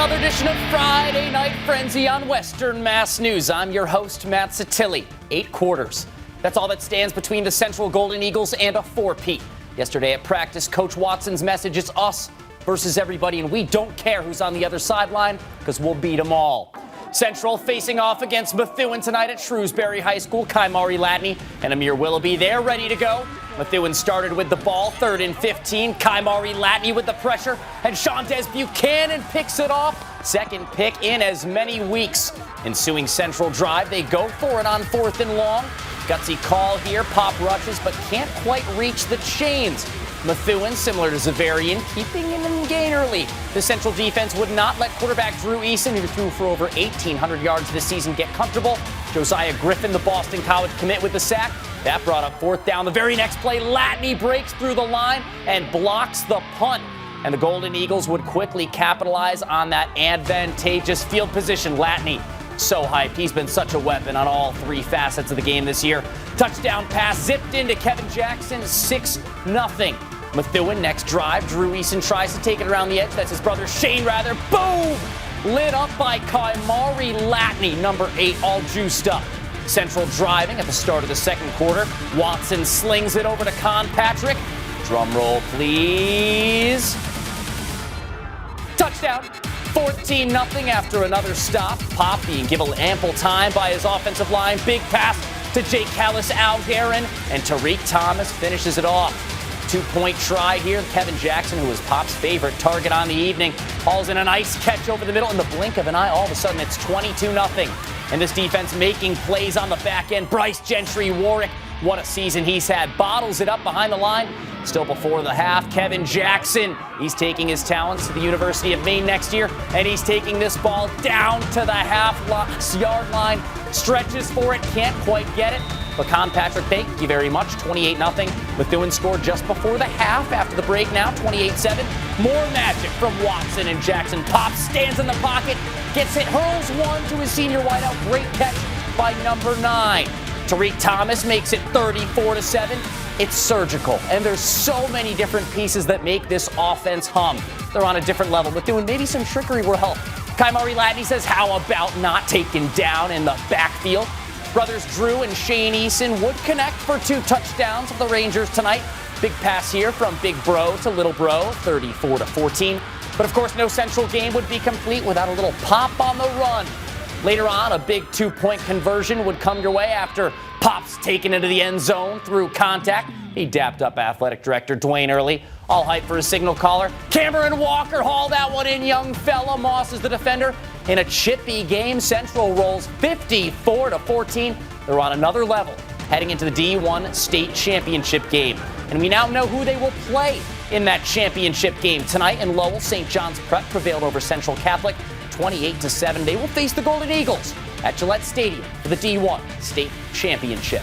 another edition of Friday Night Frenzy on Western Mass News. I'm your host, Matt Satilli. 8 quarters. That's all that stands between the Central Golden Eagles and a 4-peat. Yesterday at practice, Coach Watson's message is us versus everybody, and we don't care who's on the other sideline because we'll beat them all. Central facing off against Methuen tonight at Shrewsbury High School. Kaimari Latney and Amir Willoughby, they're ready to go. Methuen started with the ball, 3rd and 15. Kaimari Latney with the pressure, and Shantez Buchanan picks it off. Second pick in as many weeks. Ensuing Central drive, they go for it on 4th and long. Gutsy call here, pop rushes, but can't quite reach the chains. Methuen, similar to Zavarian, keeping him in gain early. The Central defense would not let quarterback Drew Eason, who threw for over 1,800 yards this season, get comfortable. Josiah Griffin, the Boston College commit, with the sack. That brought up 4th down. The very next play, Latney breaks through the line and blocks the punt. And the Golden Eagles would quickly capitalize on that advantageous field position. Latney, so hyped. He's been such a weapon on all 3 facets of the game this year. Touchdown pass zipped into Kevin Jackson, 6-0. Methuen next drive. Drew Eason tries to take it around the edge. That's his brother Shane Rather. Boom! Lit up by Kaimari Latney, number 8, all juiced up. Central driving at the start of the second quarter. Watson slings it over to Con Patrick. Drum roll, please. Touchdown. 14-0 after another stop. Pop being given ample time by his offensive line. Big pass to Jake Callis, Al Guerin, and Tariq Thomas finishes it off. 2-point try here. Kevin Jackson, who was Pop's favorite target on the evening, hauls in a nice catch over the middle. In the blink of an eye, all of a sudden it's 22-0. And this defense making plays on the back end. Bryce Gentry Warwick, what a season he's had. Bottles it up behind the line. Still before the half, Kevin Jackson. He's taking his talents to the University of Maine next year, and he's taking this ball down to the half-yard line. Stretches for it, can't quite get it. But Con Patrick, thank you very much. 28-0. Methuen scored just before the half. After the break now, 28-7. More magic from Watson and Jackson. Pop stands in the pocket, gets it, hurls one to his senior wideout. Great catch by number 9. Tariq Thomas makes it 34-7. It's surgical, and there's so many different pieces that make this offense hum. They're on a different level, but doing maybe some trickery will help. Kaimari Latney says, how about not taken down in the backfield? Brothers Drew and Shane Eason would connect for 2 touchdowns of the Rangers tonight. Big pass here from Big Bro to Little Bro, 34-14. But of course, no Central game would be complete without a little pop on the run. Later on, a big 2-point conversion would come your way after Pop's taken into the end zone through contact. He dapped up athletic director Dwayne Early. All hype for his signal caller. Cameron Walker hauled that one in, young fella. Moss is the defender. In a chippy game, Central rolls 54-14. They're on another level, heading into the D1 state championship game. And we now know who they will play in that championship game. Tonight in Lowell, St. John's Prep prevailed over Central Catholic 28-7. They will face the Golden Eagles at Gillette Stadium for the D1 state championship.